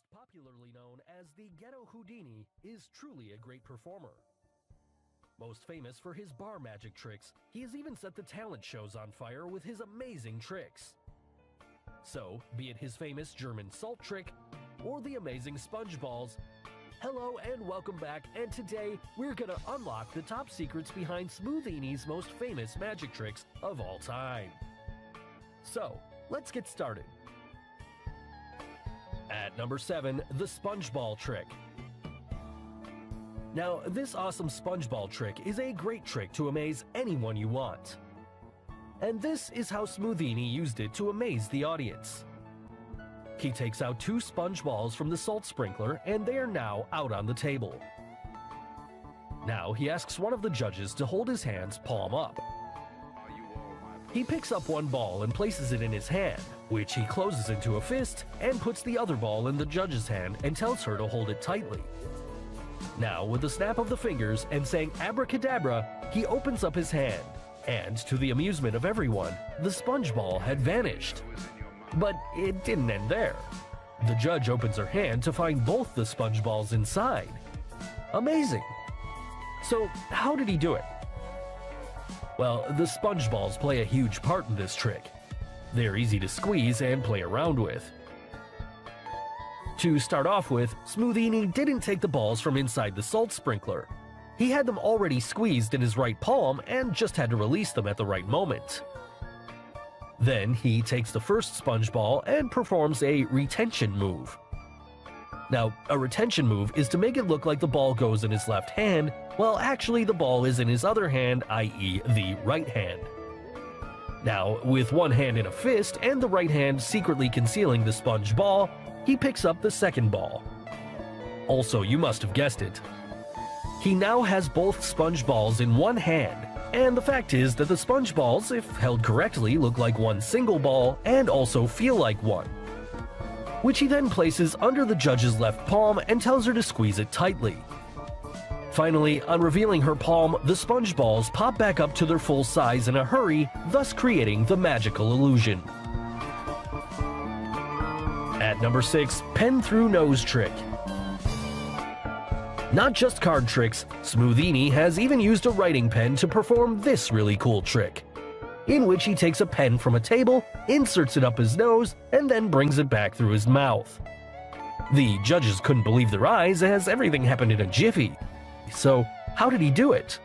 most popularly known as the Ghetto Houdini, is truly a great performer. Most famous for his bar magic tricks, he has even set the talent shows on fire with his amazing tricks. So, be it his famous German salt trick, or the amazing sponge balls, hello and welcome back, and today we're gonna unlock the top secrets behind Smoothini's most famous magic tricks of all time. So, let's get started. At number 7, the sponge ball trick. Now, this awesome sponge ball trick is a great trick to amaze anyone you want. And this is how Smoothini used it to amaze the audience. He takes out 2 sponge balls from the salt sprinkler and they are now out on the table. Now he asks one of the judges to hold his hands palm up. He picks up one ball and places it in his hand, which he closes into a fist and puts the other ball in the judge's hand and tells her to hold it tightly. Now, with a snap of the fingers and saying abracadabra, he opens up his hand, and to the amusement of everyone, the sponge ball had vanished. But it didn't end there. The judge opens her hand to find both the sponge balls inside. Amazing! So, how did he do it? Well, the sponge balls play a huge part in this trick. They're easy to squeeze and play around with. To start off with, Smoothini didn't take the balls from inside the salt sprinkler. He had them already squeezed in his right palm and just had to release them at the right moment. Then he takes the first sponge ball and performs a retention move. Now, a retention move is to make it look like the ball goes in his left hand, while actually the ball is in his other hand, i.e. the right hand. Now, with one hand in a fist and the right hand secretly concealing the sponge ball, he picks up the second ball. Also, you must have guessed it. He now has both sponge balls in one hand, and the fact is that the sponge balls, if held correctly, look like one single ball and also feel like one, which he then places under the judge's left palm and tells her to squeeze it tightly. Finally, on revealing her palm, the sponge balls pop back up to their full size in a hurry, thus creating the magical illusion. At number 6, pen through nose trick. Not just card tricks, Smoothini has even used a writing pen to perform this really cool trick, in which he takes a pen from a table, inserts it up his nose, and then brings it back through his mouth. The judges couldn't believe their eyes as everything happened in a jiffy. So, how did he do it?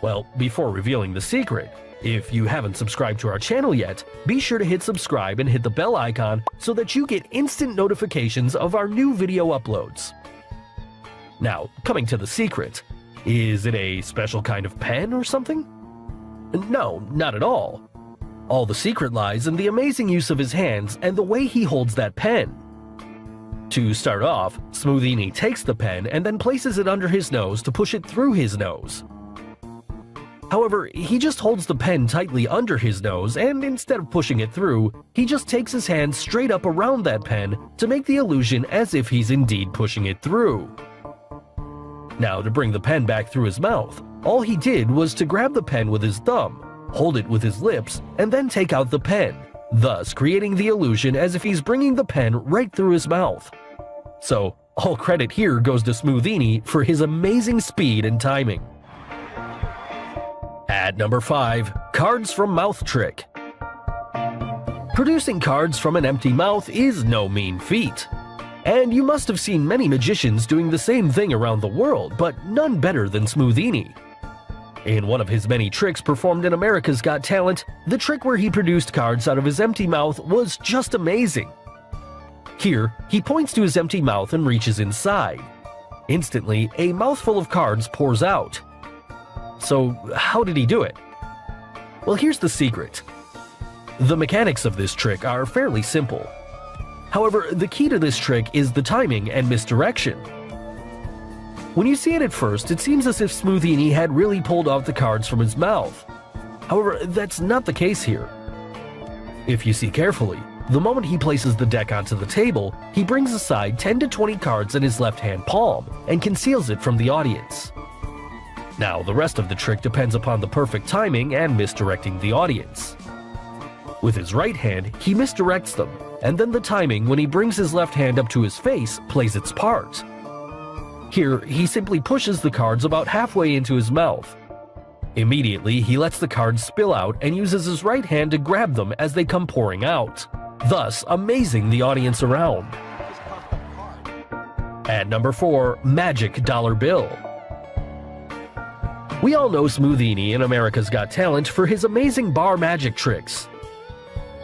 Well, before revealing the secret, if you haven't subscribed to our channel yet, be sure to hit subscribe and hit the bell icon so that you get instant notifications of our new video uploads. Now, coming to the secret, is it a special kind of pen or something? No, not at all. All the secret lies in the amazing use of his hands and the way he holds that pen. To start off, Smoothini takes the pen and then places it under his nose to push it through his nose. However, he just holds the pen tightly under his nose, and instead of pushing it through, he just takes his hand straight up around that pen to make the illusion as if he's indeed pushing it through. Now, to bring the pen back through his mouth, all he did was to grab the pen with his thumb, hold it with his lips, and then take out the pen, thus creating the illusion as if he's bringing the pen right through his mouth. So, all credit here goes to Smoothini for his amazing speed and timing. At number 5, cards from mouth trick. Producing cards from an empty mouth is no mean feat. And you must have seen many magicians doing the same thing around the world, but none better than Smoothini. In one of his many tricks performed in America's Got Talent, the trick where he produced cards out of his empty mouth was just amazing. Here, he points to his empty mouth and reaches inside. Instantly, a mouthful of cards pours out. So, how did he do it? Well, here's the secret. The mechanics of this trick are fairly simple. However, the key to this trick is the timing and misdirection. When you see it at first, it seems as if Smoothini had really pulled out the cards from his mouth. However, that's not the case here. If you see carefully, the moment he places the deck onto the table, he brings aside 10 to 20 cards in his left-hand palm and conceals it from the audience. Now, the rest of the trick depends upon the perfect timing and misdirecting the audience. With his right hand, he misdirects them, and then the timing when he brings his left hand up to his face plays its part. Here, he simply pushes the cards about halfway into his mouth. Immediately, he lets the cards spill out and uses his right hand to grab them as they come pouring out, thus amazing the audience around. At number 4, Magic Dollar Bill. We all know Smoothini in America's Got Talent for his amazing bar magic tricks.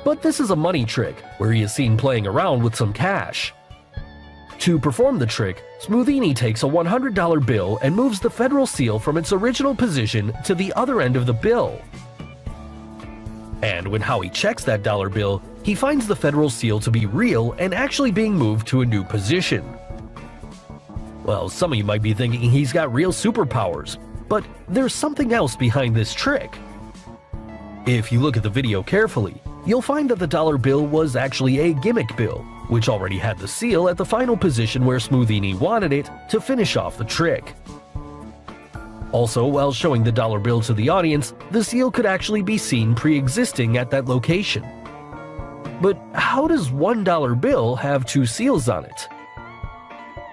But this is a money trick, where he is seen playing around with some cash. To perform the trick, Smoothini takes a $100 bill and moves the federal seal from its original position to the other end of the bill. And when Howie checks that dollar bill, he finds the federal seal to be real and actually being moved to a new position. Well, some of you might be thinking he's got real superpowers, but there's something else behind this trick. If you look at the video carefully, you'll find that the dollar bill was actually a gimmick bill, which already had the seal at the final position where Smoothini wanted it to finish off the trick. Also, while showing the dollar bill to the audience, the seal could actually be seen pre-existing at that location. But how does $1 bill have two seals on it?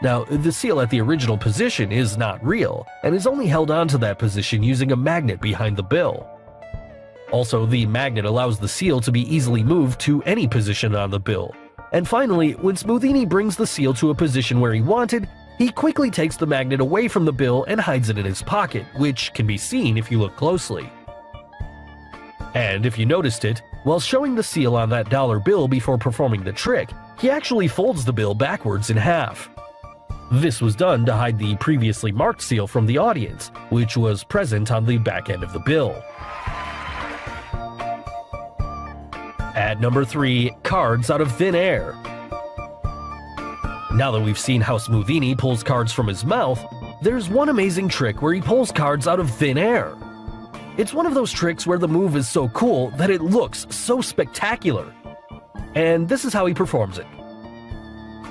Now, the seal at the original position is not real, and is only held onto that position using a magnet behind the bill. Also, the magnet allows the seal to be easily moved to any position on the bill. And finally, when Smoothini brings the seal to a position where he wanted, he quickly takes the magnet away from the bill and hides it in his pocket, which can be seen if you look closely. And if you noticed it, while showing the seal on that dollar bill before performing the trick, he actually folds the bill backwards in half. This was done to hide the previously marked seal from the audience, which was present on the back end of the bill. At number 3, cards out of thin air. Now that we've seen how Smoothini pulls cards from his mouth, there's one amazing trick where he pulls cards out of thin air. It's one of those tricks where the move is so cool that it looks so spectacular. And this is how he performs it.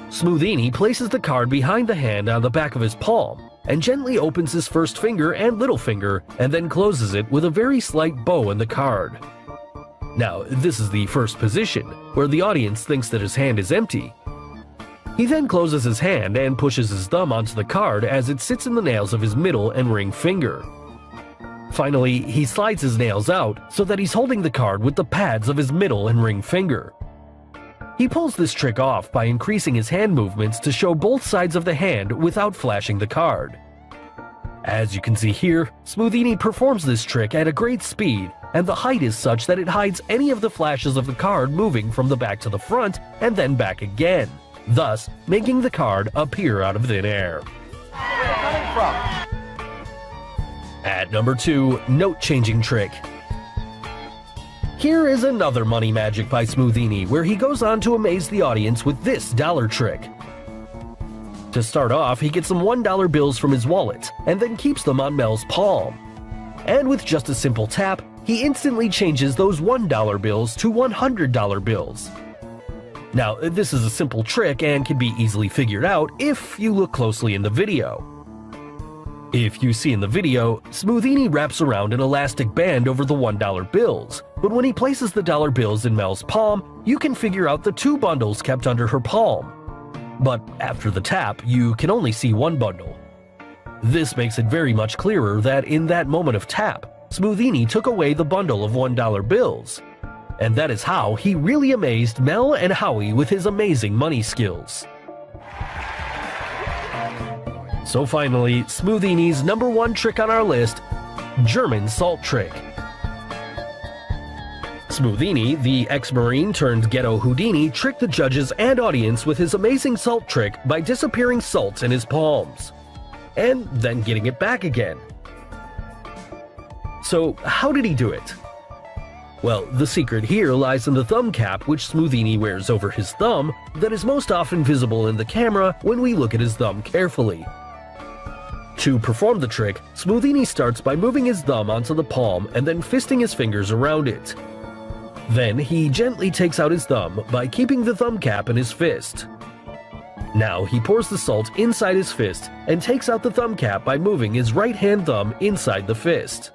Smoothini places the card behind the hand on the back of his palm, and gently opens his first finger and little finger, and then closes it with a very slight bow in the card. Now, this is the first position, where the audience thinks that his hand is empty. He then closes his hand and pushes his thumb onto the card as it sits in the nails of his middle and ring finger. Finally, he slides his nails out so that he's holding the card with the pads of his middle and ring finger. He pulls this trick off by increasing his hand movements to show both sides of the hand without flashing the card. As you can see here, Smoothini performs this trick at a great speed, and the height is such that it hides any of the flashes of the card moving from the back to the front and then back again, thus making the card appear out of thin air. At number 2, note-changing trick. Here is another money magic by Smoothini, where he goes on to amaze the audience with this dollar trick. To start off, he gets some $1 bills from his wallet, and then keeps them on Mel's palm. And with just a simple tap, he instantly changes those $1 bills to $100 bills. Now, this is a simple trick and can be easily figured out if you look closely in the video. If you see in the video, Smoothini wraps around an elastic band over the $1 bills, but when he places the dollar bills in Mel's palm, you can figure out the 2 bundles kept under her palm. But after the tap, you can only see 1 bundle. This makes it very much clearer that in that moment of tap, Smoothini took away the bundle of $1 bills. And that is how he really amazed Mel and Howie with his amazing money skills. So finally, Smoothini's number 1 trick on our list, German salt trick. Smoothini, the ex-Marine turned ghetto Houdini, tricked the judges and audience with his amazing salt trick by disappearing salt in his palms, and then getting it back again. So how did he do it? Well, the secret here lies in the thumb cap which Smoothini wears over his thumb that is most often visible in the camera when we look at his thumb carefully. To perform the trick, Smoothini starts by moving his thumb onto the palm and then fisting his fingers around it. Then he gently takes out his thumb by keeping the thumb cap in his fist. Now he pours the salt inside his fist and takes out the thumb cap by moving his right hand thumb inside the fist.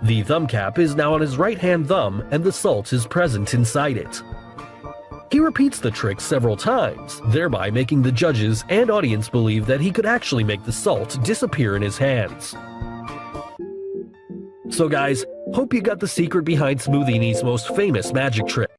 The thumb cap is now on his right-hand thumb and the salt is present inside it. He repeats the trick several times, thereby making the judges and audience believe that he could actually make the salt disappear in his hands. So guys, hope you got the secret behind Smoothini's most famous magic trick.